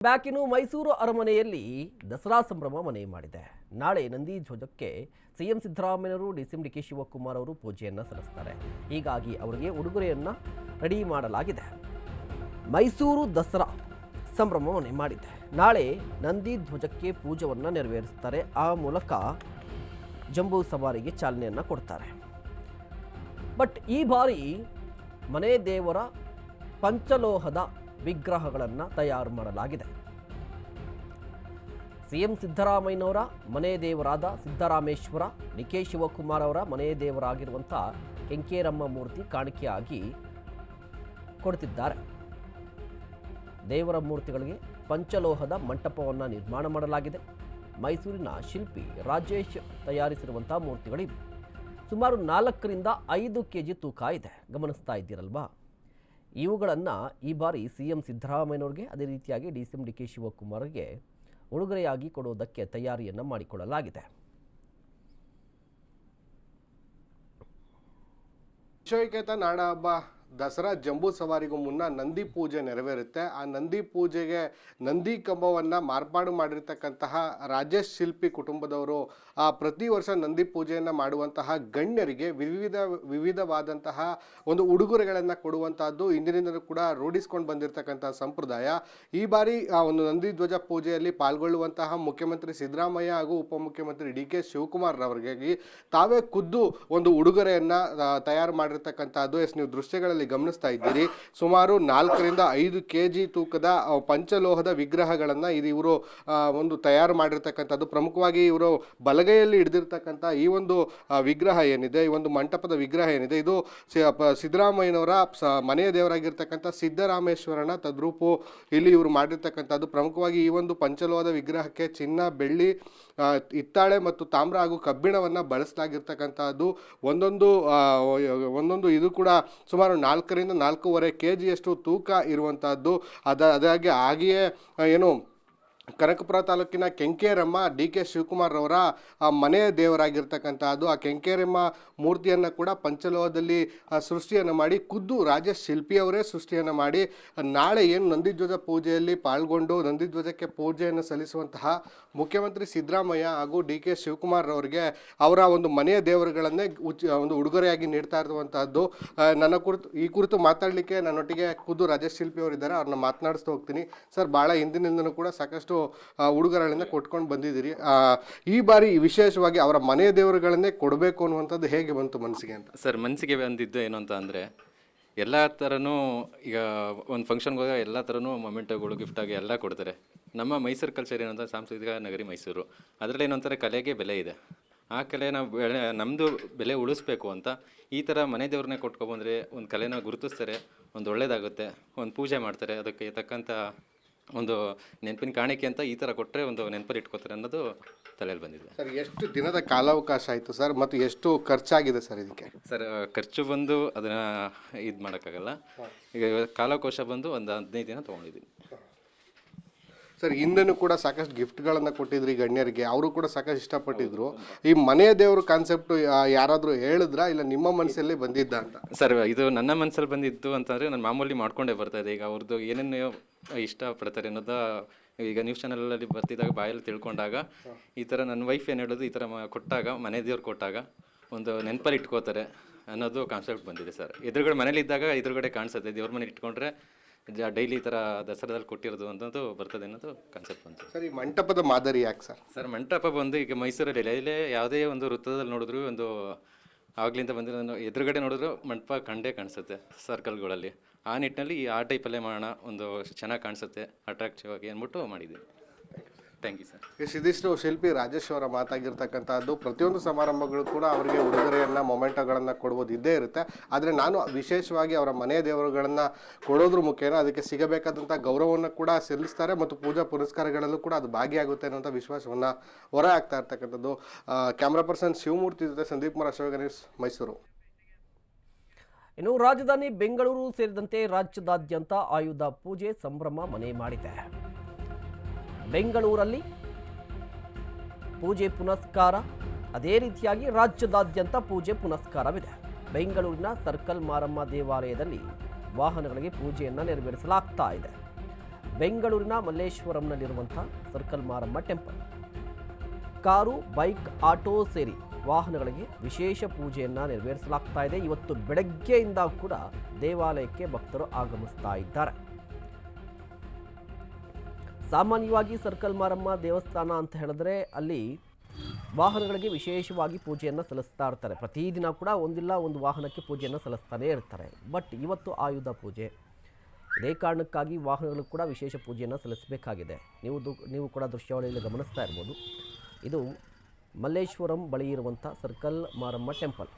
ಬ್ಯಾಕಿನು ಮೈಸೂರು ಅರಮನೆಯಲ್ಲಿ ದಸರಾ ಸಂಭ್ರಮ ಮನೆ ಮಾಡಿದೆ. ನಾಳೆ ನಂದಿ ಧ್ವಜಕ್ಕೆ ಸಿಎಂ ಸಿದ್ದರಾಮಯ್ಯರು, ಡಿಸಿಎಂ ಡಿಕೆ ಶಿವಕುಮಾರ್ ಅವರು ಪೂಜೆಯನ್ನು ಸಲ್ಲಿಸುತ್ತಾರೆ. ಹೀಗಾಗಿ ಅವರಿಗೆ ಉಡುಗೊರೆಯನ್ನು ರೆಡಿ ಮಾಡಲಾಗಿದೆ. ಮೈಸೂರು ದಸರಾ ಸಂಭ್ರಮ ಮನೆ ಮಾಡಿದೆ. ನಾಳೆ ನಂದಿ ಧ್ವಜಕ್ಕೆ ಪೂಜೆಯನ್ನು ನೆರವೇರಿಸುತ್ತಾರೆ. ಆ ಮೂಲಕ ಜಂಬೂ ಸವಾರಿಗೆ ಚಾಲನೆಯನ್ನು ಕೊಡ್ತಾರೆ. ಬಟ್ ಈ ಬಾರಿ ಮನೆ ದೇವರ ಪಂಚಲೋಹದ ವಿಗ್ರಹಗಳನ್ನು ತಯಾರು ಮಾಡಲಾಗಿದೆ. ಸಿಎಂ ಸಿದ್ದರಾಮಯ್ಯನವರ ಮನೆ ದೇವರಾದ ಸಿದ್ದರಾಮೇಶ್ವರ, ಡಿಕೆ ಶಿವಕುಮಾರ್ ಅವರ ಮನೆ ದೇವರಾಗಿರುವಂಥ ಕೆಂಕೇರಮ್ಮ ಮೂರ್ತಿ ಕಾಣಿಕೆಯಾಗಿ ಕೊಡ್ತಿದ್ದಾರೆ. ದೇವರ ಮೂರ್ತಿಗಳಿಗೆ ಪಂಚಲೋಹದ ಮಂಟಪವನ್ನು ನಿರ್ಮಾಣ ಮಾಡಲಾಗಿದೆ. ಮೈಸೂರಿನ ಶಿಲ್ಪಿ ರಾಜೇಶ್ ತಯಾರಿಸಿರುವಂಥ ಮೂರ್ತಿಗಳಿವೆ. ಸುಮಾರು 4ರಿಂದ 5 kg ತೂಕ ಇದೆ. ಗಮನಿಸ್ತಾ ಇದ್ದೀರಲ್ವಾ? ಇವುಗಳನ್ನು ಈ ಬಾರಿ ಸಿಎಂ ಸಿದ್ದರಾಮಯ್ಯನವ್ರಿಗೆ, ಅದೇ ರೀತಿಯಾಗಿ ಡಿಸಿಎಂ ಡಿಕೆ ಶಿವಕುಮಾರ್ಗೆ ಉಡುಗೊರೆಯಾಗಿ ಕೊಡುವುದಕ್ಕೆ ತಯಾರಿಯನ್ನು ಮಾಡಿಕೊಳ್ಳಲಾಗಿದೆ. ವಿಶ್ವವಿಖ್ಯಾತ ನಾಡ ಹಬ್ಬ ದಸರಾ ಜಂಬೂ ಸವಾರಿಗೂ ಮುನ್ನ ನಂದಿ ಪೂಜೆ ನೆರವೇರುತ್ತೆ. ಆ ನಂದಿ ಪೂಜೆಗೆ ನಂದಿ ಕಂಬವನ್ನು ಮಾರ್ಪಾಡು ಮಾಡಿರ್ತಕ್ಕಂತಹ ರಾಜೇಶ್ ಶಿಲ್ಪಿ ಕುಟುಂಬದವರು ಪ್ರತಿ ವರ್ಷ ನಂದಿ ಪೂಜೆಯನ್ನು ಮಾಡುವಂತಹ ಗಣ್ಯರಿಗೆ ವಿವಿಧವಾದಂತಹ ಒಂದು ಉಡುಗೊರೆಗಳನ್ನು ಕೊಡುವಂತಹದ್ದು ಇಂದಿನಿಂದಲೂ ಕೂಡ ರೂಢಿಸ್ಕೊಂಡು ಬಂದಿರತಕ್ಕಂತಹ ಸಂಪ್ರದಾಯ. ಈ ಬಾರಿ ಒಂದು ನಂದಿ ಧ್ವಜ ಪೂಜೆಯಲ್ಲಿ ಪಾಲ್ಗೊಳ್ಳುವಂತಹ ಮುಖ್ಯಮಂತ್ರಿ ಸಿದ್ದರಾಮಯ್ಯ ಹಾಗೂ ಉಪಮುಖ್ಯಮಂತ್ರಿ ಡಿ ಕೆ ಶಿವಕುಮಾರ್ ಅವರಿಗೆ ತಾವೇ ಖುದ್ದು ಒಂದು ಉಡುಗೊರೆಯನ್ನು ತಯಾರು ಮಾಡಿರ್ತಕ್ಕಂಥದ್ದು ನೀವು ದೃಶ್ಯಗಳಲ್ಲಿ ಗಮನಿಸ್ತಾ ಇದ್ದೀರಿ. ಸುಮಾರು 4ರಿಂದ 5 kg ತೂಕದ ಪಂಚಲೋಹದ ವಿಗ್ರಹಗಳನ್ನು ಇವರು ಒಂದು ತಯಾರು ಮಾಡಿರ್ತಕ್ಕಂಥದ್ದು. ಪ್ರಮುಖವಾಗಿ ಇವರು ಬಲಗೈಯಲ್ಲಿ ಹಿಡಿದಿರ್ತಕ್ಕಂಥ ಈ ಒಂದು ವಿಗ್ರಹ ಏನಿದೆ, ಈ ಒಂದು ಮಂಟಪದ ವಿಗ್ರಹ ಏನಿದೆ, ಇದು ಸಿದ್ದರಾಮಯ್ಯನವರ ಮನೆಯ ದೇವರಾಗಿರ್ತಕ್ಕಂಥ ಸಿದ್ದರಾಮೇಶ್ವರನ ತದ್ರೂಪು ಇಲ್ಲಿ ಇವರು ಮಾಡಿರ್ತಕ್ಕಂಥದ್ದು. ಪ್ರಮುಖವಾಗಿ ಈ ಒಂದು ಪಂಚಲೋಹದ ವಿಗ್ರಹಕ್ಕೆ ಚಿನ್ನ, ಬೆಳ್ಳಿ, ಹಿತ್ತಾಳೆ ಮತ್ತು ತಾಮ್ರ ಹಾಗೂ ಕಬ್ಬಿಣವನ್ನು ಬಳಸಲಾಗಿರ್ತಕ್ಕಂಥದ್ದು. ಒಂದೊಂದು ಇದು ಕೂಡ ಸುಮಾರು 4ರಿಂದ 4.5 kg ತೂಕ ಇರುವಂತಹದ್ದು. ಅದಾಗಿ ಹಾಗೆಯೇ ಏನು ಕನಕಪುರ ತಾಲೂಕಿನ ಕೆಂಕೇರಮ್ಮ ಡಿ ಕೆ ಶಿವಕುಮಾರ್ ಅವರ ಮನೆ ದೇವರಾಗಿರ್ತಕ್ಕಂಥದ್ದು. ಆ ಕೆಂಕೇರಮ್ಮ ಮೂರ್ತಿಯನ್ನು ಕೂಡ ಪಂಚಲೋಹದಲ್ಲಿ ಸೃಷ್ಟಿಯನ್ನು ಮಾಡಿ ಖುದ್ದು ರಾಜೇಶ್ ಶಿಲ್ಪಿಯವರೇ ಸೃಷ್ಟಿಯನ್ನು ಮಾಡಿ ನಾಳೆ ಏನು ನಂದಿಧ್ವಜ ಪೂಜೆಯಲ್ಲಿ ಪಾಲ್ಗೊಂಡು ನಂದಿಧ್ವಜಕ್ಕೆ ಪೂಜೆಯನ್ನು ಸಲ್ಲಿಸುವಂತಹ ಮುಖ್ಯಮಂತ್ರಿ ಸಿದ್ದರಾಮಯ್ಯ ಹಾಗೂ ಡಿ ಕೆ ಶಿವಕುಮಾರ್ ಅವರಿಗೆ ಅವರ ಒಂದು ಮನೆಯ ದೇವರುಗಳನ್ನೇ ಒಂದು ಉಡುಗೊರೆಯಾಗಿ ನೀಡ್ತಾ ಇರುವಂತಹದ್ದು. ಈ ಕುರಿತು ಮಾತಾಡಲಿಕ್ಕೆ ನನ್ನೊಟ್ಟಿಗೆ ಖುದ್ದು ರಾಜೇಶ್ ಶಿಲ್ಪಿ ಅವರಿದ್ದಾರೆ. ಅವ್ರನ್ನ ಮಾತನಾಡಿಸ್ತಾ ಹೋಗ್ತೀನಿ. ಸರ್, ಭಾಳ ಹಿಂದಿನಿಂದನೂ ಕೂಡ ಸಾಕಷ್ಟು ಉಡುಗೊರೆಗಳನ್ನ ಕೊಟ್ಕೊಂಡು ಬಂದಿದ್ದೀರಿ. ಈ ಬಾರಿ ವಿಶೇಷವಾಗಿ ಅವರ ಮನೆ ದೇವರುಗಳನ್ನೇ ಕೊಡಬೇಕು ಅನ್ನುವಂಥದ್ದು ಹೇಗೆ ಬಂತು ಮನಸ್ಸಿಗೆ ಅಂತ? ಸರ್, ಮನಸ್ಸಿಗೆ ಬಂದಿದ್ದು ಏನು ಅಂತ ಅಂದರೆ, ಎಲ್ಲ ಥರನೂ ಈಗ ಒಂದು ಫಂಕ್ಷನ್ಗೆ ಹೋದಾಗ ಎಲ್ಲ ಥರನೂ ಮೊಮೆಂಟೋಗಳು, ಗಿಫ್ಟಾಗಿ ಎಲ್ಲ ಕೊಡ್ತಾರೆ. ನಮ್ಮ ಮೈಸೂರು ಕಲ್ಚರ್ ಏನಂತ ಸಾಂಸ್ಕೃತಿಕ ನಗರಿ ಮೈಸೂರು, ಅದರಲ್ಲಿ ಏನೊಂಥರ ಕಲೆಗೆ ಬೆಲೆ ಇದೆ. ಆ ಕಲೆ ನಾವು ನಮ್ಮದು ಬೆಲೆ ಉಳಿಸ್ಬೇಕು ಅಂತ ಈ ಥರ ಮನೆ ದೇವ್ರನ್ನೇ ಕೊಟ್ಕೊಬಂದರೆ ಒಂದು ಕಲೆನ ಗುರುತಿಸ್ತಾರೆ, ಒಂದು ಒಳ್ಳೇದಾಗುತ್ತೆ, ಒಂದು ಪೂಜೆ ಮಾಡ್ತಾರೆ, ಅದಕ್ಕೆ ತಕ್ಕಂಥ ಒಂದು ನೆನಪಿನ ಕಾಣಿಕೆ ಅಂತ ಈ ಥರ ಕೊಟ್ಟರೆ ಒಂದು ನೆನಪಲ್ಲಿ ಇಟ್ಕೋತಾರೆ ಅನ್ನೋದು ತಲೆಯಲ್ಲಿ ಬಂದಿದೆ. ಸರ್, ಎಷ್ಟು ದಿನದ ಕಾಲಾವಕಾಶ ಆಯಿತು ಸರ್, ಮತ್ತು ಎಷ್ಟು ಖರ್ಚಾಗಿದೆ ಸರ್ ಇದಕ್ಕೆ? ಸರ್, ಖರ್ಚು ಬಂದು ಅದನ್ನು ಇದು ಮಾಡೋಕ್ಕಾಗಲ್ಲ. ಈಗ ಕಾಲಾವಕಾಶ ಬಂದು ಒಂದು 15 ದಿನ ತೊಗೊಂಡಿದ್ದೀನಿ. ಸರ್, ಹಿಂದೆನೂ ಕೂಡ ಸಾಕಷ್ಟು ಗಿಫ್ಟ್ಗಳನ್ನು ಕೊಟ್ಟಿದ್ರಿ ಗಣ್ಯರಿಗೆ, ಅವರು ಕೂಡ ಸಾಕಷ್ಟು ಇಷ್ಟಪಟ್ಟಿದ್ರು. ಈ ಮನೆ ದೇವರು ಕಾನ್ಸೆಪ್ಟು ಯಾರಾದರೂ ಹೇಳಿದ್ರಾ, ಇಲ್ಲ ನಿಮ್ಮ ಮನಸ್ಸಲ್ಲೇ ಬಂದಿದ್ದ ಅಂತ? ಸರ್, ಇದು ನನ್ನ ಮನಸ್ಸಲ್ಲಿ ಬಂದಿದ್ದು ಅಂತಂದರೆ ನಾನು ಮಾಮೂಲಿ ಮಾಡ್ಕೊಂಡೇ ಬರ್ತಾಯಿದ್ದೆ. ಈಗ ಅವ್ರದ್ದು ಏನೇನು ಇಷ್ಟಪಡ್ತಾರೆ ಅನ್ನೋದು ಈಗ ನ್ಯೂಸ್ ಚಾನಲಲ್ಲಿ ಬರ್ತಿದ್ದಾಗ ಬಾಯಲ್ಲಿ ತಿಳ್ಕೊಂಡಾಗ ಈ ಥರ ನನ್ನ ವೈಫ್ ಏನು ಹೇಳೋದು, ಈ ಥರ ಕೊಟ್ಟಾಗ ಮನೆ ದೇವ್ರು ಕೊಟ್ಟಾಗ ಒಂದು ನೆನಪಲ್ಲಿ ಇಟ್ಕೋತಾರೆ ಅನ್ನೋದು ಕಾನ್ಸೆಪ್ಟ್ ಬಂದಿದೆ ಸರ್. ಎದುರುಗಡೆ ಮನೇಲಿದ್ದಾಗ ಎದುರುಗಡೆ ಕಾಣಿಸುತ್ತೆ, ದೇವ್ರ ಮನೇಲಿ ಇಟ್ಕೊಂಡ್ರೆ ಡೈಲಿ ಈ ಥರ ದಸರಾದಲ್ಲಿ ಕೊಟ್ಟಿರೋದು ಅನ್ನೋದು ಬರ್ತದೆ ಅನ್ನೋದು ಕಾನ್ಸೆಪ್ಟ್ ಬಂತು. ಸರ್, ಈ ಮಂಟಪದ ಮಾದರಿ ಯಾಕೆ ಸರ್? ಸರ್, ಮಂಟಪ ಬಂದು ಈಗ ಮೈಸೂರಲ್ಲಿ ಎಲ್ಲೇ ಯಾವುದೇ ಒಂದು ವೃತ್ತದಲ್ಲಿ ನೋಡಿದ್ರು, ಒಂದು ಆಗ್ಲಿಂದ ಬಂದಿರೋ ಎದುರುಗಡೆ ನೋಡಿದ್ರು ಮಂಟಪ ಕಂಡೇ ಕಾಣಿಸುತ್ತೆ ಸರ್ಕಲ್ಗಳಲ್ಲಿ. ಆ ನಿಟ್ಟಿನಲ್ಲಿ ಆ ಟೈಪಲ್ಲೇ ಮಾಡೋಣ, ಒಂದು ಚೆನ್ನಾಗಿ ಕಾಣಿಸುತ್ತೆ, ಅಟ್ರಾಕ್ಟಿವ್ ಆಗಿ ಅಂದ್ಬಿಟ್ಟು ಮಾಡಿದ್ದೀವಿ. Thank you sir. ಇದಿಷ್ಟು ಶಿಲ್ಪಿ ರಾಜೇಶ್ ಅವರ ಮಾತಾಗಿರ್ತಕ್ಕಂಥದ್ದು. ಪ್ರತಿಯೊಂದು ಸಮಾರಂಭಗಳು ಕೂಡ ಅವರಿಗೆ ಉಡುಗೊರೆಯನ್ನು, ಮೊಮೆಂಟೋಗಳನ್ನು ಕೊಡುವುದು ಇದ್ದೇ ಇರುತ್ತೆ. ಆದರೆ ನಾನು ವಿಶೇಷವಾಗಿ ಅವರ ಮನೆ ದೇವರುಗಳನ್ನು ಕೊಡೋದ್ರ ಮುಖೇನ ಅದಕ್ಕೆ ಸಿಗಬೇಕಾದಂಥ ಗೌರವವನ್ನು ಕೂಡ ಸಲ್ಲಿಸ್ತಾರೆ ಮತ್ತು ಪೂಜಾ ಪುರಸ್ಕಾರಗಳಲ್ಲೂ ಕೂಡ ಅದು ಭಾಗಿಯಾಗುತ್ತೆ ಅನ್ನೋಂಥ ವಿಶ್ವಾಸವನ್ನು ಹೊರ ಆಗ್ತಾ ಇರ್ತಕ್ಕಂಥದ್ದು. ಕ್ಯಾಮ್ರಾ ಪರ್ಸನ್ ಶಿವಮೂರ್ತಿ ಜೊತೆ ಸಂದೀಪ್ ಕುಮಾರ್, ಅಶೋಕ ನ್ಯೂಸ್, ಮೈಸೂರು. ಇನ್ನು ರಾಜಧಾನಿ ಬೆಂಗಳೂರು ಸೇರಿದಂತೆ ರಾಜ್ಯದಾದ್ಯಂತ ಆಯುಧ ಪೂಜೆ ಸಂಭ್ರಮ ಮನೆ ಮಾಡಿದೆ. ಬೆಂಗಳೂರಲ್ಲಿ ಪೂಜೆ ಪುನಸ್ಕಾರ, ಅದೇ ರೀತಿಯಾಗಿ ರಾಜ್ಯದಾದ್ಯಂತ ಪೂಜೆ ಪುನಸ್ಕಾರವಿದೆ. ಬೆಂಗಳೂರಿನ ಸರ್ಕಲ್ ಮಾರಮ್ಮ ದೇವಾಲಯದಲ್ಲಿ ವಾಹನಗಳಿಗೆ ಪೂಜೆಯನ್ನು ನೆರವೇರಿಸಲಾಗ್ತಾ ಇದೆ. ಬೆಂಗಳೂರಿನ ಮಲ್ಲೇಶ್ವರಂನಲ್ಲಿರುವಂಥ circle Maramma temple. Car, bike, auto ಸೇರಿ ವಾಹನಗಳಿಗೆ ವಿಶೇಷ ಪೂಜೆಯನ್ನು ನೆರವೇರಿಸಲಾಗ್ತಾ ಇದೆ. ಇವತ್ತು ಬೆಳಗ್ಗೆಯಿಂದ ಕೂಡ ದೇವಾಲಯಕ್ಕೆ ಭಕ್ತರು ಆಗಮಿಸ್ತಾ ಇದ್ದಾರೆ. ಸಾಮಾನ್ಯವಾಗಿ ಸರ್ಕಲ್ ಮಾರಮ್ಮ ದೇವಸ್ಥಾನ ಅಂತ ಹೇಳಿದ್ರೆ ಅಲ್ಲಿ ವಾಹನಗಳಿಗೆ ವಿಶೇಷವಾಗಿ ಪೂಜೆಯನ್ನು ಸಲ್ಲಿಸ್ತಾ ಇರ್ತಾರೆ. ಪ್ರತಿದಿನ ಕೂಡ ಒಂದಿಲ್ಲ ಒಂದು ವಾಹನಕ್ಕೆ ಪೂಜೆಯನ್ನು ಸಲ್ಲಿಸ್ತಾನೇ ಇರ್ತಾರೆ. ಬಟ್ ಇವತ್ತು ಆಯುಧ ಪೂಜೆ, ಇದೇ ಕಾರಣಕ್ಕಾಗಿ ವಾಹನಗಳು ಕೂಡ ವಿಶೇಷ ಪೂಜೆಯನ್ನು ಸಲ್ಲಿಸಬೇಕಾಗಿದೆ. ನೀವು ಕೂಡ ದೃಶ್ಯಾವಳಿಯಲ್ಲಿ ಗಮನಿಸ್ತಾ ಇರ್ಬೋದು. ಇದು ಮಲ್ಲೇಶ್ವರಂ ಬಳಿ ಇರುವಂಥ ಸರ್ಕಲ್ ಮಾರಮ್ಮ ಟೆಂಪಲ್.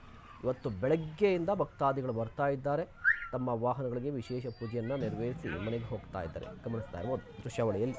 ಇವತ್ತು ಬೆಳಗ್ಗೆಯಿಂದ ಭಕ್ತಾದಿಗಳು ಬರ್ತಾ ಇದ್ದಾರೆ. ತಮ್ಮ ವಾಹನಗಳಿಗೆ ವಿಶೇಷ ಪೂಜೆಯನ್ನು ನೆರವೇರಿಸಿ ಮನೆಗೆ ಹೋಗ್ತಾ ಇದ್ದಾರೆ. ಗಮನಿಸ್ತಾ ಇರ್ಬೋದು ದೃಶ್ಯಾವಳಿಯಲ್ಲಿ.